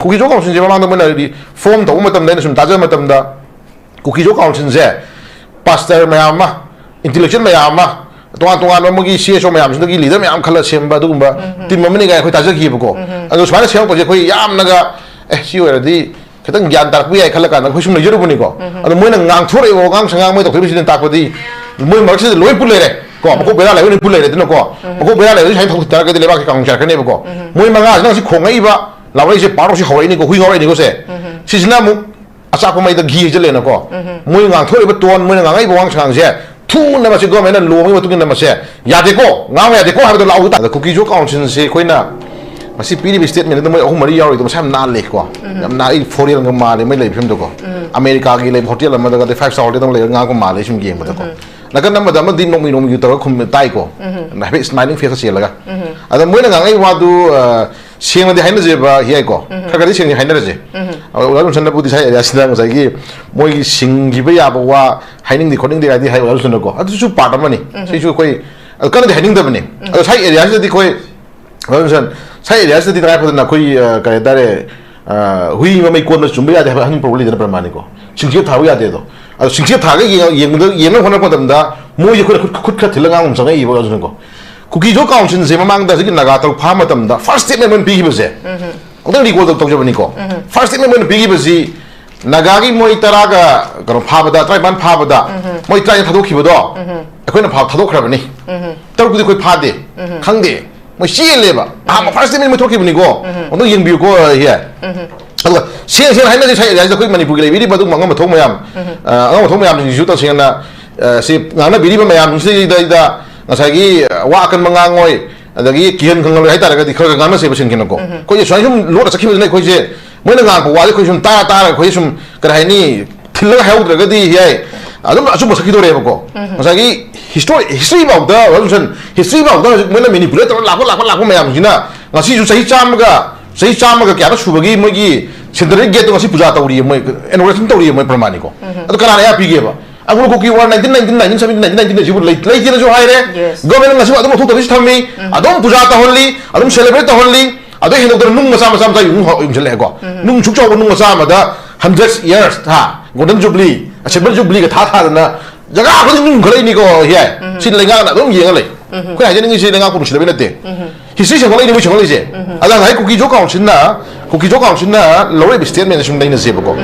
국기조 가운신제 마망도 뭐나 폼 더고 맞담다 좀 다져 맞담다 국기조 가운신제 파스터 마야마 인텔렉츄얼 마야마 동안 뭐기 CSO 마야마 저기 리더 마야마 칼라 셈바 두금바 팀 몸니가 거의 다져 기부고 아주 수많은 시험 보지 거의 얌나가 CEO라디 그당 얀 따고 야이 칼라가 나 훨씬 여러 분이고 아주 뭐는 강 토레고 강 상강 뭐도 그러시는 따고디 뭐 막시 로이 불레래 거 먹고 배라 레고 불레래 되는 거 먹고 배라 레고 잘 타고 따라게 레바게 강자 그네 보고 뭐 망아 나 공이 봐 라고 이제 바로 시 허리 니고 후이 허리 니고세 시즈나무 아싸고 마이다 기질래 놓고 뭐인강 토리버 돈 뭐인강 이거 왕창세 투나 마시 거면은 로미 어떻게 남아세 야되고 나와야 되고 하고도 나오다 국기조 카운신시 코이나 마시 PDB 스테이트먼트 뭐 어후 머리 야오리도 참 나래 거 남나이 포리얼 거 말에 뭐 레이 핀도 아메리카기 레이 호텔 마다가 5스타 호텔 동 레이 나고 말에 심 게임 거 나가 남마다 뭐 딘 놈이 놈이 유터 콤 따이고 나 헤 스마일링 페이스 시라가 아다 뭐는 강이 와도 시행한테 하이너제바 히야이고 카가리 시행이 하이너제 어라는 선나부디 사이 야시다는 자기 뭐이 싱기베 야보와 하이닝디 코딩디 가디 하이 어라는 선나고 아주 주 빠다마니 시주 거의 그런데 하이닝더버니 사이 에리아스디 거의 어라는 선 사이 에리아스디 드라이버나 거의 가다레 후이 뭐 이권을 준비해야 돼 하는 프로블이 되는 말만이고 싱기가 타고야 돼도 싱기가 타게 예능 혼을 받는다 뭐 이제 그 들어가는 음성에 입어 주는 거 국기조 가운신세 마망다 저기 나가도 파마담다 퍼스트 스테이트먼트 비기버세 어떤 리고도 독접니고 퍼스트 스테이트먼트 비기버시 나가기 뭐 따라가 그런 파바다 트라이반 파바다 뭐 트라이 타도키보도 그거는 파 타도크라버니 떨고도 거의 파데 강데 뭐 시엘레바 아뭐 퍼스트 스테이트먼트 토키분이고 어떤 연비고 예 그러니까 시행시행 하는데 차이 야자 거기 많이 보기래 미리 봐도 망가 통모양 통모양 이주도 시행나 시 나나 미리 봐야 무슨이다 자기 와 아까 망강어이 저기 기현 건강을 했다라가 그거 가면 세버신 기는고 거기 좀 로라 잡히면 거기 이제 뭐는 가고 와도 거기 좀 따라 거기 좀 그러니 틀려가 해오더라고디 예 아주 뭐 사기도 해보고 자기 history about 무슨 history about 뭐는 매니플레이터 라고 매야지나 같이 주 사이 짬가 깨다 수박이 뭐기 신들이 게도 같이 부자다 우리 뭐 에너지 우리 뭐 ප්‍රමාණ이고 또 그러나야 비게 봐 아무로 거기 와 1999 지금 레이티는 좀 하이래 거기는 가서 아동 또 다시 탐미 아동 부자다 홀리 아동 셀레브레이트 홀리 아동 해놓들 눈 마사 용절래고 눈 죽자고 눈 마사마다 100 years 다 고든 주블리 실버 주블리가 다 타잖아 제가 거기 눈 그래니고 예 신랭가 나 너무 이해가 그 하자는 게 신랭가 고로 실베는데 히스리 정말 이름이 정말 이제 아다 하이 국기조 가운신나 로레 스테이트먼트 좀 내는 세보고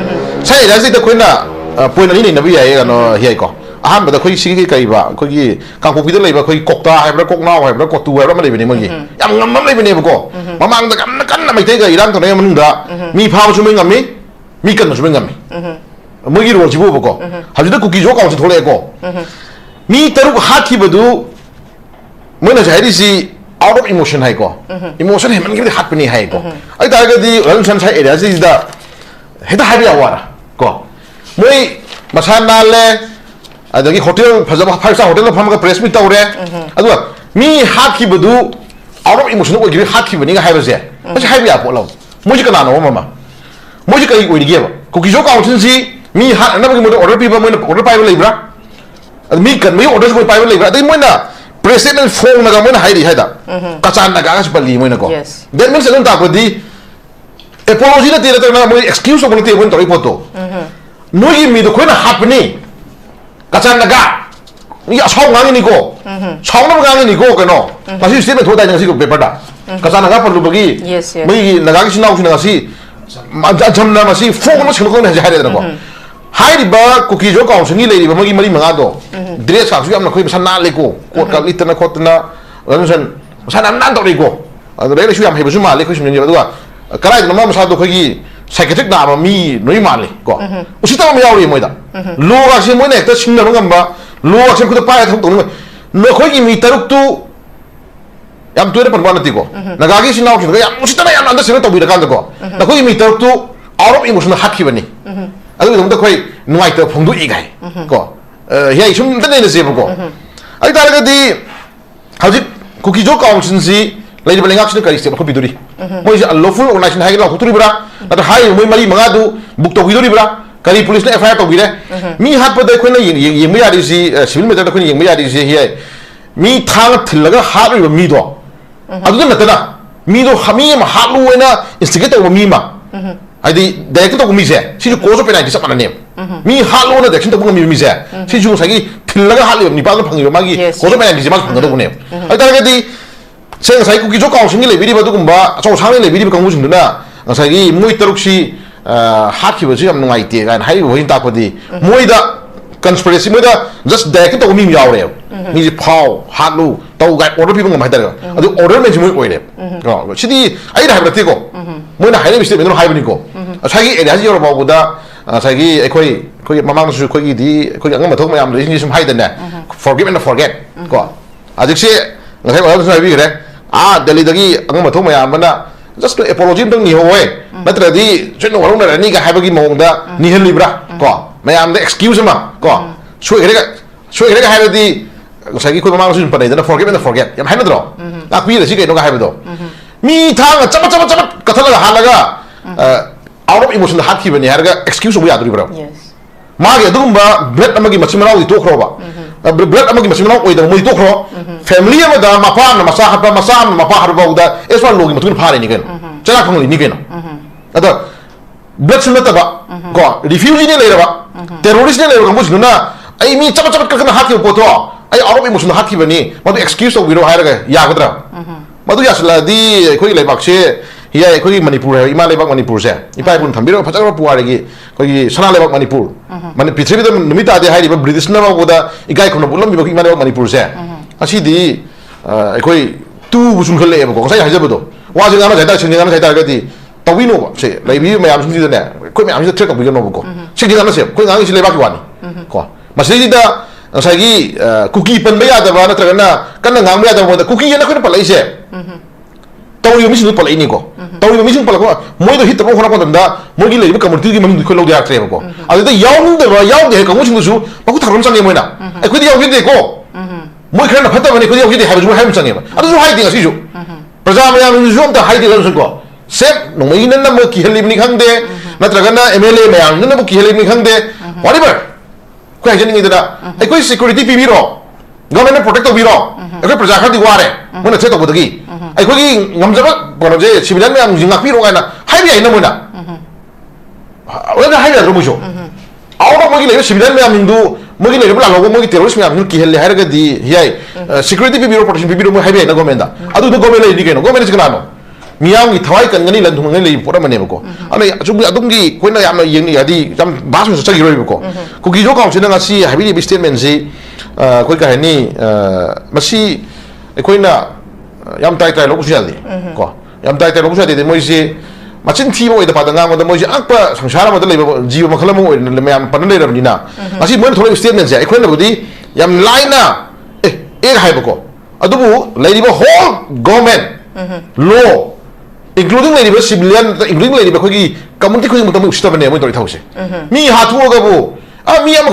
사이 라지 때 코이나 포인트는 나비야 이거 히야이고 아한마다 거기 시기 가이바 거기 강국비들 레이바 거기 꼭다 하이브라 꼭나와 하이브라 꼭두 하이브라 레이브니 뭐기 얌얌 레이브니 보고 마망다 깐나 마이테가 이랑 더 내면다 미 파워 주면 감미 미 깐나 주면 감미 뭐기로 집어 보고 하지도 국기조 가운신 돌래고 미 따르고 하티버도 뭐는 자리시 out of emotion 하이고 emotion 해만 게 핫분이 하이고 아이 다가디 런선 차이 에리아지다 해다 하비야 와라 거 뭐이 마산날레 저기 호텔 파자마 8사 호텔로 파마가 프레스 미타 그래 아주 미 하키브도 out of emotion 거 기리 하키브니가 하이버세 사실 하이비야 볼라 뭐지가 나노 마마 뭐지가 이거 이게 봐 국기조 가운신시 미 하 나버기 뭐 오더 피버 뭐 오더 파이브 레이브라 미간 뭐 오더 거 파이브 레이브라 데 뭐나 president phone naga mon hairi haida kachan naga ga bali mo nako that means on top di apology na tira na mo excuse ko te won tori photo no yi mi do ko na hapni kachan naga ya chong ngang ni ko chong na ngang ni ko kano kasi statement thoda nang si ko paper da kachan naga palu bagi mai naga ki sinau sina si jam na ma si phone mo chilo ko na hairi da ko hairi ba 국기조 가운신이 레이바 뭐기 머리 망아도 드레스 가수 yap나 거의 산나 레고 꽃가 리트나 코트나 그러면선 산안 난도리고 레이를 쉬엄 해 보지 말래 그 심년이 봐도가 가라이 넘어 사도 거기 사이키트릭 나마 미 너희 말래 거 우시다 뭐 야우리 뭐이다 로가 시 뭐네 또 신나는 건봐 로가 시 그도 빠야 통 도는 너 거기 미 따룩도 얌 또에 번번을 뛰고 나가기 신나고 그 야, 우시다 야 안다 생각 또 비라 간다고 나 거기 미 따룩도 out of emotion 하키버니 아주 너무도 거의 누아이터 봉도 이가이 거 야, 좀 되는 세 보고 아이 다르가디 아직 국기조 가운신시 레이블 랭악션 까지 세 보고 비도리 뭐 이제 lawful organization 하기로 호토리브라 나도 하이 뭐 말이 망아도 묵도 비도리브라 가리 폴리스네 FIR 또 비래 미 핫보다 코는 예무야리시 시빌 메터도 코는 예무야리시 해 미 탕 틀라가 하를 미도 아두도 나타나 미도 하미마 하루에나 인스티게이터 미마 아이디 내가 또 미세 시주 고조 빼나이 sak 만나님 미 할로나 덱신 또 보면 미세 시주 사기 틀라가 할리 니 빠도 방이 마기 고조 빼나이 막 방도 보네 아이다가디 제가 사기 쿠키 조 가오싱이 레비리 봐도 kumba 저 상에 레비리 강무 중드나 사기 모이 따룩시 하키 버지 ям 누가이티 간 하이 보인 딱거디 모이다 conspiracy 모이다 just 덱 또 미 야오래요 미지 파우 할루 또 가 오더 피분 거 많다요 아주 오더 맨지 모이 오이래 시디 아이다 하브라 뛰고 모이나 하이레 비스테 맨으로 하이브니고 자기 에리아지 여러보다 자기 거기 마망수 거기디 거기 안가 더 많이 아무도 인지 좀 하야 된다 forgive and forget 거 아직시 내가 어떤 사람이 그래 델리더기 안가 더 많이 아무나 just apology 좀 니호에 나트라디 저는 원하는 니가 하버기 모은다 니 헬리브라 거 매암데 excuse 거 그래가 하야디 자기 그 마망수 좀 받아야 되나 forgive and forget 야 하나 들어 나 그이래 지게 너가 하버도 미탕 짜바짜바 가타가 하나가 out of emotion hati bani harga excuse bu yaduri bro mage dum ba blood amagi machimana wi to khro ba blood amagi machimana oi da mo to khro family ma da mapa na masa hapa masa na mapa harba da eswa logi matun phare ni gen chana khong ni gen ada blood sunna ta ba ko refugee ni le ba terrorist ni le ba mo sunna ai mi chapa chapa kana hati po to ai out of emotion hati bani ma do excuse to biro harga ya gadra ma do yasla di khoi le bakse 야, 거기 머니푸르, 이마 레박 머니푸르세. 이파이 분 담비로 파자로 부아르기 거기 선화 레박 머니푸르. 만에 비트비도 놈이 다데 하이리바 브리티스나보다 이가이 코노 불럼 비고 이마 레박 머니푸르세. 아시디 거기 뚜 무슨 걸레 해보고 공사이 하자보도. 와지 가나 자다 신경 가나 자다 그디 더위노 세. 레비 매암 숨지네. 거기 매암 트랙 비고 놓고. 신경 가나 세. 거기 강이 레박이 와니. 거. 마시디다 자기 쿠키 펀베야다바 나트라나 간나 강베야다보다 쿠키 얘나 그런 팔레이세. tàu misin pala ini ko tàu misin pala ko moi do hit mo khona ko danda mo gi le ba kamur ti gi mamin ko lo dia tre ko adu da yaw de ba yaw de ka mo sin su ba ko tharom sang ne moina ai ko di yaw gi de ko moi khana phata ba ne ko di yaw gi de ha ju ha mu sang ne ba adu su hai de si ju praja ma ya mu ju da hai de gan sun ko sep no mai nan na mo ki heli ni khang de na tra na mla ma ya nan na mo ki heli ni khang de whatever ko ha jeni ni da ai ko security pi bi ro government protect bi ro ai ko praja kha di wa re mo na che to ko gi ai 거기 남자가 뭐라지 시비란 명 중앙 비로 가나 하이비야 있는 뭐나 왜 하이비야 들어보쇼 아우가 뭐기 내가 시비란 명도 뭐기 내가 불러고 뭐기 테러리스트 명 기헬레 하르가디 히아이 시큐리티 비비로 프로텍션 비비로 뭐 하이비야 있는 거면다 아두도 거면에 이리게노 거면에 지금 나노 미양이 타와이 간간이 란둥을 레이 보라만 해보고 아니 좀 아동기 거기나 야마 얘기 좀 마셔서 저기 이러고 거기 조금 지나가시 하이비 비스테멘지 거기가 했니 마시 거기나 yam tai tai lokusu yadi ko yam tai tai lokusu yadi mo isi machin thi mo ida padanga mo mo isi akpa sangsara mo le jiwa makhala mo le yam pan le rabni na asi mo thole statement ja ekhoina budi yam laina hai bako adubu lady ba whole government law including lady ba civilian including lady ba khogi community khogi mo tam usta bane mo tori thause mi hatu ga bu mi am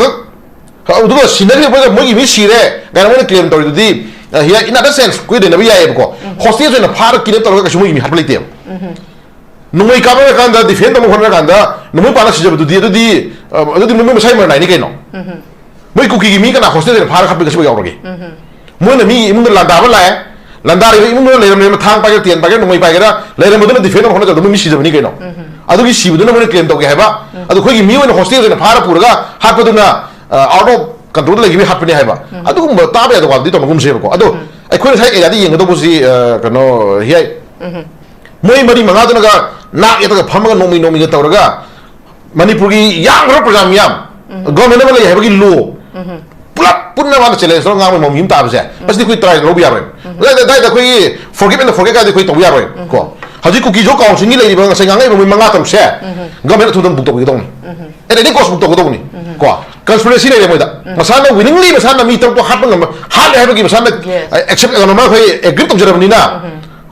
ka uduba sinari ba mo gi mi sire ga mo claim tori dudi here in other sense ko de nabi ya ko hostage na phar kile tor ka shumi mi harplai te numai ka ba kan da defend mo khona kan da numai pala sijab du di numai sai ma nai ni ke no moi ku ki mi kana hostage na phar khap ka shumi yaw ro ge mo na mi imun la da ba la landa ri imun le ram thang pa ke tien pa ke numai pa ke da le ram du defend mo khona da mi sijab ni ke no adu ki sibu du na mo claim to ge ha ba adu ko ki mi na hostage na phar pur ga ha pa du na out of control lagi bi happening hai ba adu ko ta ba do ko di to ngum se ko adu ai khoi sai ya di yeng do bu si kano hiai moi mari manga do ga na ya to pham ga nomi ga tawra ga manipur gi yang ro program yam government ba le hai ba gi lo pulap punna ma chele so nga mo mim ta ba se pas di khoi try ro bi ya ro da khoi forgive and forget ga di khoi to ya ro ko haji ku gi jo ka sing ni le ba sa nga ngai mo manga tam se government to dum bu to gi dong ni ko su to gi dong ni ko conspiracy ne mo da masana willingly masana mi to happen ha le ha gi masana accept ga no ma khoi agree to jarabni na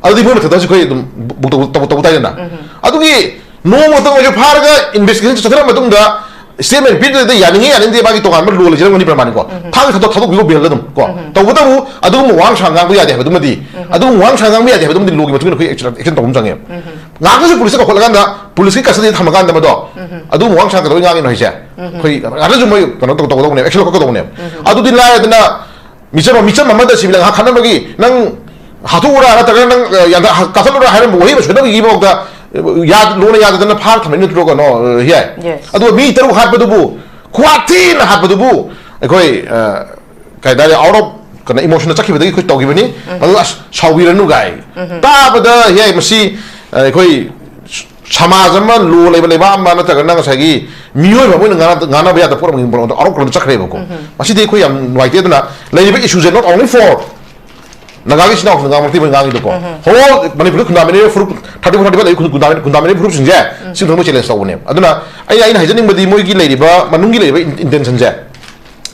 adi mo ta khoi dum bu to ta na adu gi no mo to jo phar ga investigation chatra ma tung da statement bid de yaning de ba gi to ga ma lo le jarang ni praman ko thang thado bi go bel dum ko to bu da bu adu mo wang sang gang bu ya de ba dum di adu mo wang sang gang bu ya de ba dum di lo gi ma tung khoi action to jang ye nga ga su police ka khol ga da police ki custody tham ga da ma do adu mo wang sang ga do nga ngi no hi se khoi ara ju mo kono to ne action ko to ne adu din la na 미점 mamada sibilang ha khana magi nang hatura ara ta nang ya ka salura ha mo hi ba shudang gi bok da 로나 야드나 파 타면 들어가 너 예. 아도 미 따로 하버도부 쿠아틴 하버도부 거의 가이다리 아웃 그나 이모셔널 착히버도 그 떡이버니 아도 샤위르누 가이 따버다 예 뭐시 거의 samajaman lu leba amma na taga nang sagi mioi ba moina ngana ba ya da pura mo bro aro ko chakre ba ko masi de ko yam wai te na leba issues not only for nagagi sina ko ngamti ba ngangi ko ho mani pru kunda mene furu 34 le kunda mene furu sinje sin thomo challenge so ne aduna ai haijaning badi moi gi leiba manung gi leiba intention je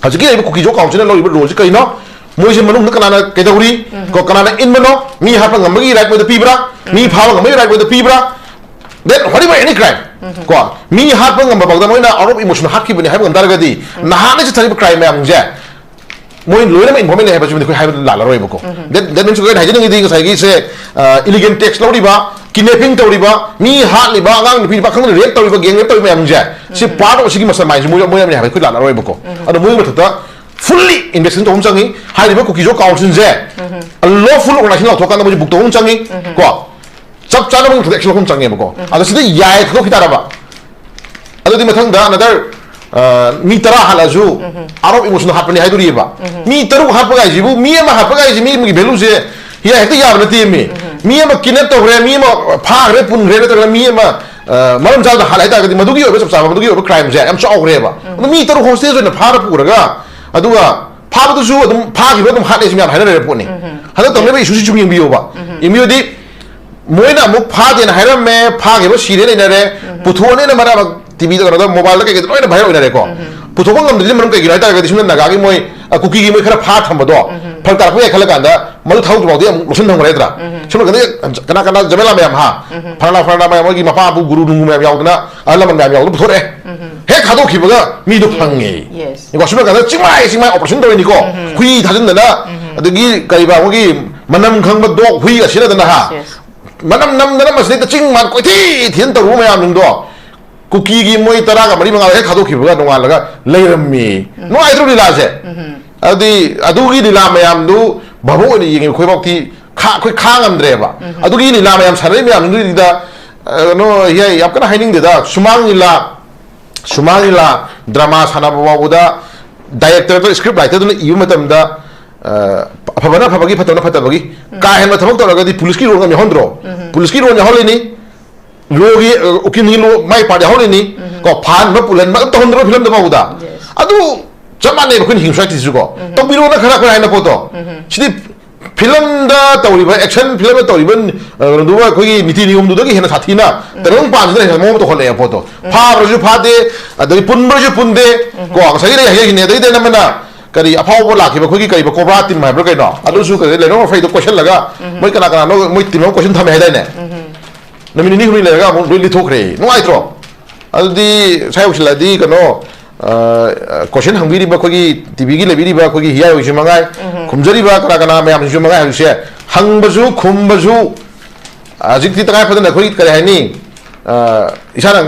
haji gi leiba ko ki jo kaun chine lo iba logic kai no moi se manung kana ke dauri ko kana in mano mi ha pa ngamgi right with the pibra mi phawa ngamgi right with the pibra then whatever any crime ko mi hat bang ba bagda moina arop emotion hakki bani haibang daragadi nahane se thari crime am je moi loina ma information heba jumi ko haib la la roi bako that means ko hajin ngi di sai gi se illegal tax lori ba kidnapping tori ba mi hat li ba ngang ni ba khang rep tori ba geng tori ma am je se part of sigi masa mai moi moi am haib ko la la roi bako ado moi mata fully investing to homjangi hai ba ko ki jo council je lawful organization to kan mo buk to homjangi ko chap chana mong protection hom change bako ado sida yai ko kitara ba ado di mathang da another mi tara halaju arab emotion hapni haiduri ba mi taru hapaga jibu mi ma hapaga ji mi value je ya hekta ya na ti mi ma kinet to re mi ma pha re pun re to mi ma maram ja da halai da ga madugi obe chap sa madugi obe crime je am chaw re ba mi taru hostage na pha ra pu ra aduga pha bu su adum pha gi adum hale ji mi haina re pu ni hada to le issue chung bi ba imio di moina muk phade na hairam me phage bo sire ne re puthone na mara tv da da mobile da ke do na bhai na re ko puthong ngam de maram ke gi ta ga di sumna naga gi moi cookie gi moi khara pha tham do phal tar ko khala kan da mal thau do de losin thong re dra sumna kana kana jamela me am ha phana ma gi ma pa bu guru nungu me yaw na ala man me yaw do puthore he khado ki ba mi do phange igo sumna ka chimai operation do ni ko hui thajin na adagi kai ba gi manam khang ba dog hui ga sira da na ha manam nam na mas ne ching man ko thi thien to ru ma yam do cookie gi moi tara ga mari mangal he khado ki ba no la ga leiram mi no ai tru ni la se adu gi ni la ma yam du babo ni yeng khoi bok thi khoi khang am dre ba adu gi ni la ma yam sare mi yam ni da no ye yap kana haining de da sumang ni la drama sana ba ba da director to script writer to yu matam da afabana afabagi fatana fatabagi ka hen ma thamok toragadi police ki role ngam hondro police ki role holini logi ukini lo mai pa de holini ko phan ma pulen ma to hondro film da bauda adu jamane kun hingsa ti jugo to biro na khara khara na photo sidi film da tawriba action film da tawriban duwa kogi niti niyom du da gi hena sathina terong pa jina mo to khole photo pha roju pha de adai pun roju pun de ko sai re ya ne dai de na mana kari apaw la ki ba khogi kari ba cobra team ma bro kai no adu su ka le no fai do question laga moi kana kana no moi team no question thame hai dai ne na mini ni hui le ga mo li thok re no ai tro adu di sai usla di kano question hangbi ri ba khogi tv gi le bi ri ba khogi hiya yu mangai khumjari ba kana kana ma yam ju mangai hu se hang ba ju khum ba ju ajik ti ta fa na khogi kare hai ni isana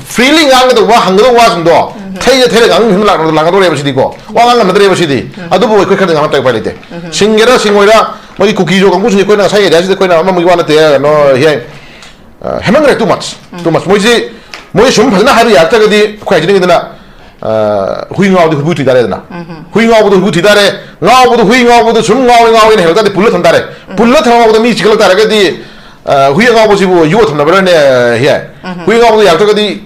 freely ngang do wa hang do wa sum do thai thai gang him la do re ba sidi ko wa ngang na re ba sidi adu bo ko khad ngam ta pa lite singera singoira moi cookie jo gang bu sini ko na sai ya sidi ko na ma mo wa na te no he hemang re too much moi sum phana haru ya ta ga di khwai jini na hui ngau de hu ti da re na hui ngau bu hu ti da re ngau bu hui ngau bu sum ngau ne he ta de pulla tham da re pulla tham bu mi chikla ta ga di hui ngau bu si bu yu tham na ba ne he hui ngau bu ya ta ga di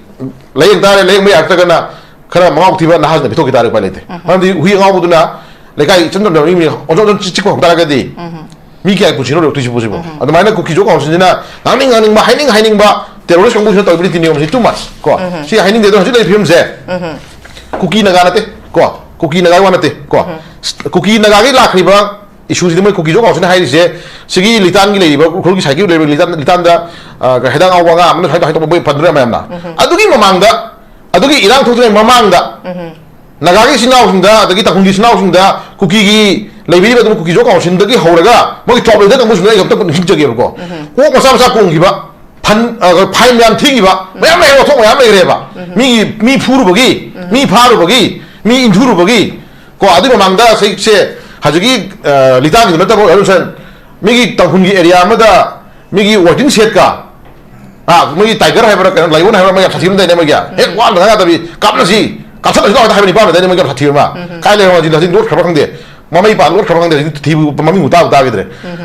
leng da re leng me ya ta ga na khara mangau ti ba na ha na bito ki da re pa le te man di hui ngau bu na le kai chen no mi ojo chi ko da ga di mi ki ai pu chi no tu chi pu si bu adu mai na ku ki jo ka sin na nang ma haining ba terrorist kang bu to bi ti ni om si too much ko si haining de do ha le film se cookie naga nate ko cookie naga wa nate ko cookie naga gi lakhri ba issue ji moi cookie jo ka sin hai se sigi litan gi le ba khol gi sai gi le litan da ga hedang aw wa ga amna hai to bo padra ma na adu gi mamang da adu gi irang thok mamang da naga gi sinau sin da adu gi takung gi sinau sin da cookie gi le bi ba du cookie jo ka sin da gi horaga mo gi top le da mu sin ga to hin jage ko ko sa sa kong gi ba 판 파인 양 튀기봐 뭐야 뭐 통 뭐야 뭐 그래봐 미 푸르 보기 미 파르 보기 미 인투르 보기 그 아들이 망다 세세 하주기 리타기 넣다 보 여러분 미기 땅훈기 에리아마다 미기 워킹 셋가 ꯃꯣꯏꯒꯤ ꯇꯥꯏꯒꯔ ꯍꯥꯏꯕ꯭ꯔꯥ ꯀꯩꯅꯣ ꯂꯥꯏꯑꯣꯟ ꯍꯥꯏꯕ꯭ꯔꯥ ꯃꯣꯏ ꯌꯥꯝ ꯁꯥꯊꯤꯔꯝꯗꯥꯏꯅꯦ ꯃꯣꯏꯒꯤ ꯍꯦꯛ ꯋꯥꯟꯕ ꯉꯥꯗꯕꯤ ꯀꯥꯞꯅꯁꯤ ꯀꯥꯞꯊꯠꯂꯁꯤ ꯂꯥꯎꯗ ꯍꯥꯏꯕ ꯅꯤꯄꯥꯟꯗꯅꯦ ꯃꯣꯏꯒꯤ ꯌꯥꯝ ꯁꯥꯊꯤꯕ ꯑꯃ ꯀꯥꯏ ꯂꯩꯔꯝꯃꯣ ꯍꯧꯖꯤꯛ ꯂꯣꯠꯈ꯭ꯔꯕ ꯈꯪꯗꯦ ꯃꯃꯩ ꯄꯥ ꯂꯣꯠꯈ꯭ꯔꯕ ꯈꯪꯗꯦ ꯍꯧꯖꯤꯛ ꯊꯤꯕ ꯃꯃꯤꯡ ꯇꯥꯕ ꯇꯥꯈꯤꯗ꯭रे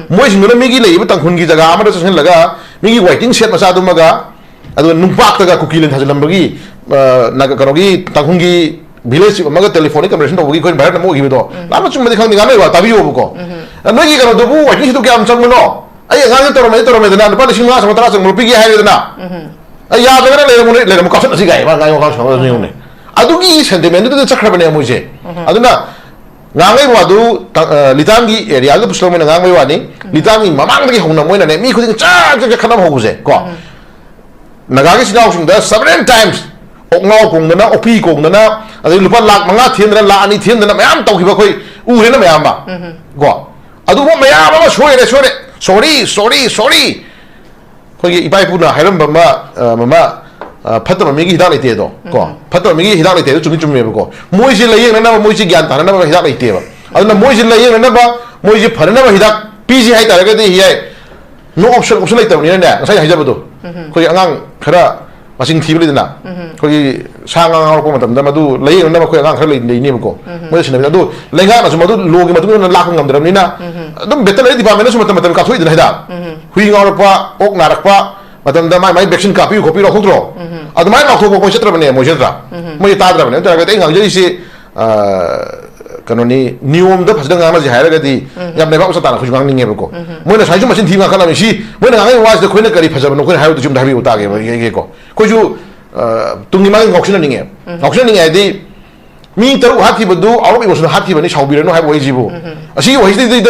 ꯃꯣꯏꯁꯤꯡꯗꯨꯅ ꯃꯤꯒꯤ ꯂꯩꯔꯤꯕ ꯇꯥꯡꯈꯨꯜꯒꯤ ꯖꯒꯥ ꯑꯃꯗ ꯆꯪꯁꯤꯜꯂꯒ ꯃꯤꯒꯤ ꯋꯥꯏꯇꯤꯡ ꯁꯦꯠ ꯃꯆꯥꯗꯨꯃꯒ ꯑꯗꯨꯒ ꯅꯨꯡꯄꯥꯛꯇꯒ ꯀꯨꯀꯤ ꯂꯦꯟ ꯊꯥꯖꯤꯜꯂꯝꯕꯒꯤ ꯀꯩꯅꯣꯒꯤ ꯇꯥꯡꯈꯨꯜꯒꯤ ꯚꯤꯂꯦꯖ ꯆꯤꯞ ꯑꯃꯒ ꯇꯦꯂꯤꯐꯣꯟꯤक कन्वर्सेशन तौबगी अखोइन भारत अमु ओगिबदो लामा चुम्बदि खंदि गानोय वा ताबियोबको नोगी कनोदबु वाइटिंग सिदु क्याम चंगमनो अय गांग तोरमेदना नुपा लिसिंग 5 13 चंगमु पिगी हायदना अय यादगना लेरमु कासन असि गाय वा गाय वा कासन निउने अदुगी सेंटिमेंट दु चखरबने मुजे अदुना ngangai wadu litangi area ga puslo mena ngangai wani litangi mamang dagi hongna moina ne mi khuding cha cha khanam hobuse ko nagagi sinau singda several times oknau kongna opi kongna adi lupa lak manga thiendra la ani thiendna mayam tawkiba khoi urena mayam ba ko adu mo mayam ma sorry khoi ipai puna hairam ba mama फतरो मिगी हिदाक लेते दो को फतरो मिगी हिदाक लेते दो चुमी चुमी बको मोइसे लयें नना मोइसे ज्ञान ताना बा हिदाक लेते बा अदना मोइसे लयें नना बा मोइसे फरना बा हिदाक पीजी हाइ तारगदि हियाय नो ऑप्शन लेतबनि ने ngai हाइजबदो खोइ अंगांग खरा मसिंग थिबलिदना खोइ सांग अंगांग को मतम दमदु लयें नना खोइ अंगांग खरा लेनि बको मोइ सिनबि अदु लेंगा नसु मदु लोगे मतु लाख ngam अदुम बेटनरी डिपार्टमेंट सु मतम मतम का थोइदना हिदा हुइ ngawrpa ok narakpa मतलब माई वैक्सीन कापी खोपी रखोद्रो अदुमाय लाखोको कोइ छत्रबने मोजेद्रा मोइ ताद्रबने तरगते ngangjeisi कनोनी नियम द फसदंग आमा जे हायरगदि याम नेबा उसताना खुजु ngangningebको मोइना साइजु मसिन थिमा खालामि मोइना ngangai वास द खोइना करि फजबनो खोइ हायु जुम धाबि उतागे ये को खोजु तुंगि मांग ngoksin ninge आदि मी तरु हाथि बदु आउट इमोशन हाथि बनि साउबिरनो हाय वइजिबु असि वइसि द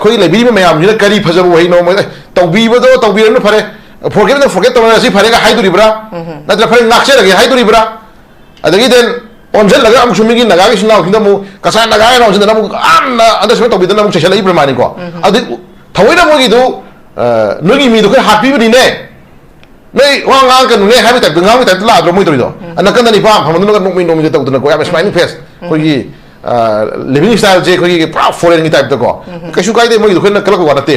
खोइ लेबि मयाम जिना करि फजबु वइ नो मोइ तौबिबदो तौबिरनो फरे forget तमना सि फरेगा हाइदुरिब्रा नत्र फरे नाक्से लगे हाइदुरिब्रा अदगी देन ओनजल लगा अमु सुमिगी नगागी सिनाव खिंदमु कसा नगाय नो जिना मु आमना अंदर समे तौबिदना मु चेसलै प्रमाणि को अदि थवैना मोगी दु नोगी मी दु खै हापी बनि ने नै वांगा कनु ने हाबि टाइप गांग टाइप ला द्रो मोइ तरिदो अनकन दनि पाम हमदु नो नोमी नोमी तौदना को याम स्माइलिंग फेस खोगी लिविंग स्टाइल जे खोगी पूरा फॉरेन टाइप त को कैसु काइदे मोगी दु खै न कलक वानते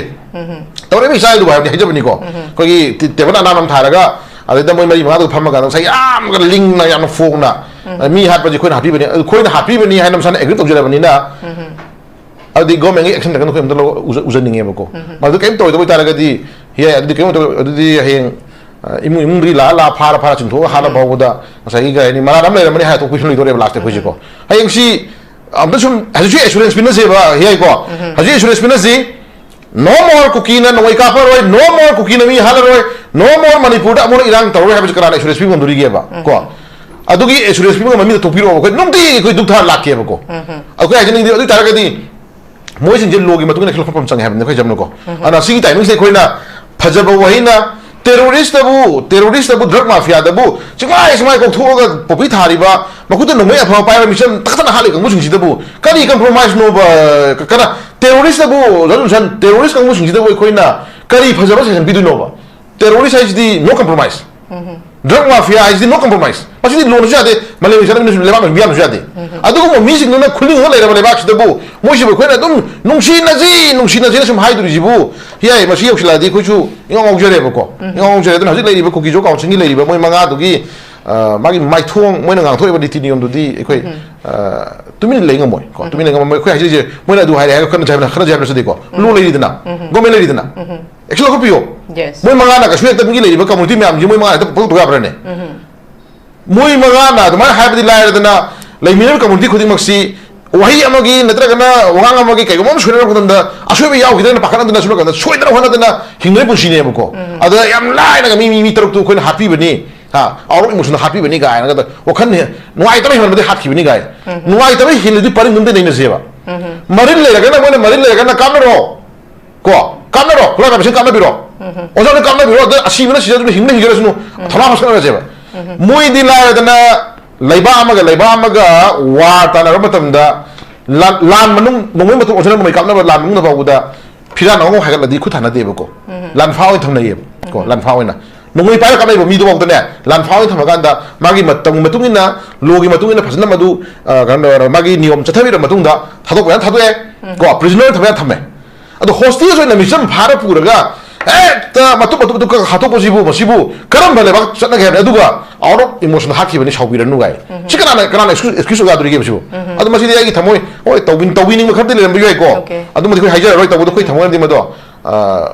तौरे भी स्टाइल दु हाबि हाइजबनि को खोगी टेबल नाम थारगा अदे मोइ मरि मादु फमगा नं याम ग लिंग ना याम फोंगना मी हापजि खोइन हापि बनि खोइन हापि बनि हाइनम सन एग्री तौजरबनि ना अदि गवर्नमेंट एक्शन तकन खोइ मदलो उजनिंगे बको मदु केम तौदो बइ तारगदि हिया अदि केम तो अदि हें इमुंगरि ला फारा चिंथो हाला बावदा सही गायनि मारा रम लेरमनि हाय तो क्वेश्चन लिदोरे लास्ट खोजि को हें सी अमदा सुम हजि एश्योरेंस पिनसे बा हिया को हजि एश्योरेंस पिनसे no more cookie na noi ka paroi no more cookie na mi halaroi no more manipur da amon irang taroi habi karana esuresi pi monduri ge ba ko adugi esuresi pi mami to piro ko nomti ko duk thar lak ke ba ko akai ajini di adu taragadi moi sin je logi matungina khil khopam chang habne khoi jamno ko ana sigi timing se khoina phajaba wahina terrorist abu drug mafia da bu chimai ko thoga popi thari ba makuta no me afa pa mission takana hali ko musing sidabu kani compromise no ba kana terrorist abu lalunsan terrorist ka musing sidabu khoina kari phajaba se bidu no ba terrorist is the no compromise drug mafia is the no compromise pasi di lono jade male mission ni leba ma biam jade adu ko music no na khuli ho leba leba sidabu mo sibu khoina dum nungsi na ji sum haiduri jibu hiai masi yoksila di khoju ngong jere ba ko ngong jere dun hajik leiba ko ki jo ka chingi leiba moi manga du gi magi mai thong moi na ngang thoi ba di tinium du di khoi tumin lenga moi ko tumin lenga moi khoi haji je moi na du hai ha khana jabna se de ko lu lei dina gomen lei dina actually ko pio yes moi manga na ka shwe ta mi leiba community me am ji moi manga ta pu tu ga brane moi manga na du mai ha ba di lai dina lei mi community khuding maksi wahi amagi natragana wang amagi kai gomam shurena kodanda ashobe yaw hidana pakana dana shuru kana shoidana hona dana hingle pushine ko ada yam lai na mi taruk tu koin happy bani ha aur emotion happy bani ga na ga wakhan ne nuai tabai hon bade happy bani ga nuai tabai hildi paring nunde nei na seba marin le ga na mone marin le ga na kamero kula ka bisin kamna biro oja ne kamna biro da ashi bana sija hingle higera sunu thama haskana ga seba moi di lai dana leiba amaga war tana ramatamda lan manung nongoi matu osana mai kalna lan manung na bawuda phira nong hagal di khuthana deba ko lan fawi thamna ye ko lan fawi na nongoi pai ka mai mi do bawda ne lan fawi thama ganda magi matungina logi matungina phasna madu ganda magi niyom chathabira matungda thadok yan thadwe ko prisoner thamya thame ado hostage oina mission phara puraga ꯍꯦꯛꯇ ꯃꯇꯨꯞ ꯍꯥꯠꯇꯣꯛꯄꯁꯤꯕꯨ ꯃꯁꯤꯕꯨ ꯀꯔꯝꯕ ꯂꯩꯕꯥꯛ ꯆꯠꯅꯒꯦ ꯍꯥꯏꯕꯅꯤ ꯑꯗꯨꯒ out of emotion ꯍꯥꯠꯈꯤꯕꯅꯤ ꯁꯥꯎꯕꯤꯔꯅꯨ ꯒꯥꯏ ꯁꯤ ꯀꯅꯥꯅ ꯑꯦꯛꯁꯀ꯭ꯌꯨꯁ ꯌꯥꯗꯣꯔꯤꯒꯦ ꯃꯁꯤꯕꯨ ꯑꯗꯨ ꯃꯁꯤꯗꯤ ꯑꯩꯒꯤ ꯊꯃꯣꯏ ꯍꯣꯏ ꯇꯧꯕꯤꯅꯤꯡꯕ ꯈꯔꯗꯤ ꯂꯩꯔꯝꯕ ꯌꯥꯏꯀꯣ ꯑꯗꯨꯃꯗꯤ ꯑꯩꯈꯣꯏ ꯍꯥꯏꯖꯔꯔꯣꯏ ꯇꯧꯕꯗꯣ ꯑꯩꯈꯣꯏ ꯊꯃꯣꯏꯅꯗꯤ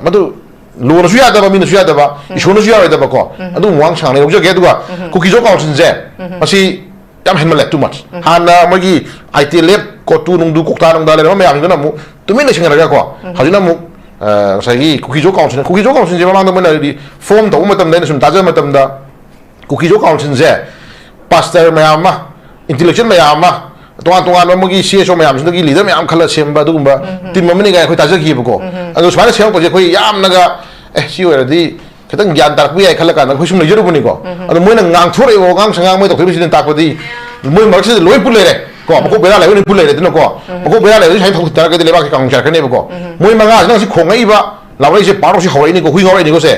ꯃꯗꯨ ꯂꯣꯅꯁꯨ ꯌꯥꯗꯕ ꯃꯤꯅꯁꯨ ꯌꯥꯗꯕ ꯏꯁꯣꯔꯅꯁꯨ ꯌꯥꯔꯣꯏꯗꯕꯀꯣ ꯑꯗꯨꯝ ꯋꯥꯡ ꯁꯥꯡꯅ ꯌꯧꯖꯒꯦ ꯑꯗꯨꯒ ꯀꯨꯀꯤꯖꯣ ꯀꯥꯎꯟꯁꯤꯜꯁꯦ ꯃꯁꯤ ꯌꯥꯝ ꯍꯦꯟꯃꯜꯂꯦ ꯇꯨ ꯃꯆ ꯍꯥꯟꯅ ꯃꯣꯏꯒꯤ ꯑꯥꯏꯇꯦꯂꯦꯞ ꯀꯣꯇꯨ ꯅꯨꯡꯗꯨ ꯀꯣꯛꯇꯥ ꯅꯨꯡꯗꯥ ꯂꯩꯔꯝꯕ ꯃꯌꯥꯝꯁꯤꯡꯗꯨꯅ ꯑꯃꯨꯛ ꯇꯨꯃꯤꯟꯅ ꯂꯩꯁꯤꯟꯅꯔꯒꯀꯣ ꯍꯧꯖꯤꯛꯅ ꯑꯃꯨꯛ ꯉꯁꯥꯏꯒꯤ ꯀꯨꯀꯤꯖꯣ ꯀꯥꯎꯟꯁꯤꯜꯁꯦ ꯃꯃꯥꯡꯗ ꯃꯣꯏꯅ ꯐꯣꯝ ꯇꯧꯕ ꯃꯇꯝꯗ ꯑꯩꯅ ꯁꯨꯝ ꯇꯥꯖꯕ ꯃꯇꯝꯗ ꯀꯨꯀꯤꯖꯣ ꯀꯥꯎꯟꯁꯤꯜꯁꯦ ꯄꯥꯁꯇꯔ ꯃꯌꯥꯝ ꯑꯃ ꯏꯟꯇꯦꯂꯦꯛꯆꯨꯋꯦꯜ ꯃꯌꯥꯝ ꯑꯃ ꯇꯣꯉꯥꯟꯕ ꯃꯣꯏꯒꯤ CSO ꯃꯌꯥꯝꯁꯤꯡꯗꯒꯤ ꯂꯤꯗꯔ ꯃꯌꯥꯝ ꯈꯜꯂ ꯁꯦꯝꯕ ꯑꯗꯨꯒꯨꯝꯕ ꯇꯤꯝ ꯑꯃꯅꯤ ꯀꯥꯏꯅ ꯑꯩꯈꯣꯏ ꯇꯥꯖꯈꯤꯕꯀꯣ ꯑꯗꯣ ꯁꯨꯃꯥꯏꯅ ꯁꯦꯝꯃꯛꯄꯁꯦ ꯑꯩꯈꯣꯏ ꯌꯥꯝꯅꯒ ꯁꯤ ꯑꯣꯏꯔꯗꯤ ꯈꯤꯇꯪ ꯒ꯭ꯌꯥꯟ ꯇꯥꯔꯛꯄ ꯌꯥꯏ ꯈꯜꯂ ꯀꯥꯟꯗ ꯑꯩꯈꯣꯏ ꯁꯨꯝ ꯂꯩꯖꯔꯨꯕꯅꯤꯀꯣ ꯑꯗꯣ ꯃꯣꯏꯅ ꯉꯥꯡꯊꯣꯔꯛꯏꯕ ꯋꯥꯉꯥꯡ ꯁꯉꯥꯡ ꯃꯣꯏ ꯇꯧꯊꯣꯛꯏꯕꯁꯤꯅ ꯇꯥꯛꯄꯗꯤ ꯃꯣꯏ ꯃꯔꯛꯁꯤꯗ ꯂꯣꯏ ꯄꯨꯜ ꯂꯩꯔꯦ ꯀꯣ ꯃꯀꯣꯛ ꯕꯦꯔꯥ ꯂꯩꯕ ꯄꯨꯜ ꯂꯩꯔꯦ ꯑꯗꯨꯅꯀꯣ ꯃꯀꯣꯛ ꯕꯦꯔꯥ ꯂꯩꯕꯁꯤ ꯁꯨꯃꯥꯏꯅ ꯊꯧ ꯇꯥꯔꯒꯗꯤ ꯂꯩꯕꯥꯛꯁꯤ ꯀꯥꯡꯖꯔꯛꯀꯅꯦꯕꯀꯣ ꯃꯣꯏ ꯃꯉꯥꯁꯤꯅ ꯉꯁꯤ ꯈꯣꯡꯉꯛꯏꯕ ꯂꯥꯎꯔꯛꯏꯁꯦ ꯄꯥꯔꯣꯛꯁꯤ ꯍꯧꯔꯛꯏꯅꯤꯀꯣ ꯍꯨꯏ ꯍꯧꯔꯛꯏꯅꯤꯀꯣ ꯁꯦ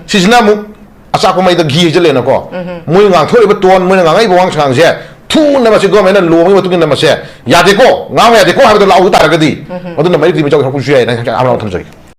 ꯁꯤꯁꯤꯅ ꯑꯃꯨꯛ ꯑꯆꯥꯛꯄ ꯃꯩꯗ ꯘꯤ ꯍꯩꯖꯤꯜꯂꯦꯅꯀꯣ ꯃꯣꯏ ꯉꯥꯡꯊꯣꯛꯏꯕ ꯇꯣꯟ ꯃꯣꯏꯅ ꯉꯥꯡꯉꯛꯏꯕ ꯋꯥꯉꯥꯡ ꯁꯉꯥꯡꯁꯦ ꯊꯨꯅ ꯃꯁꯤ ꯒꯣꯔꯃꯦꯟꯅ ꯂꯣꯡꯒꯤ ꯃꯇꯨꯡ ꯏꯟꯅ ꯃꯁꯦ ꯌꯥꯗꯦꯀꯣ ꯉꯥꯡꯕ ꯌꯥꯗꯦꯀꯣ ꯍꯥꯏꯕꯗꯣ ꯂꯥꯎꯕ ꯇꯥꯔꯒꯗꯤ ꯑꯗꯨꯅ ꯃꯔꯤꯛꯇꯤ ꯃꯤꯆꯥꯎ ꯊꯣꯛꯄꯁꯨ ꯌꯥꯏ ꯅꯪ ꯑꯃ ꯊꯝꯖꯒꯦ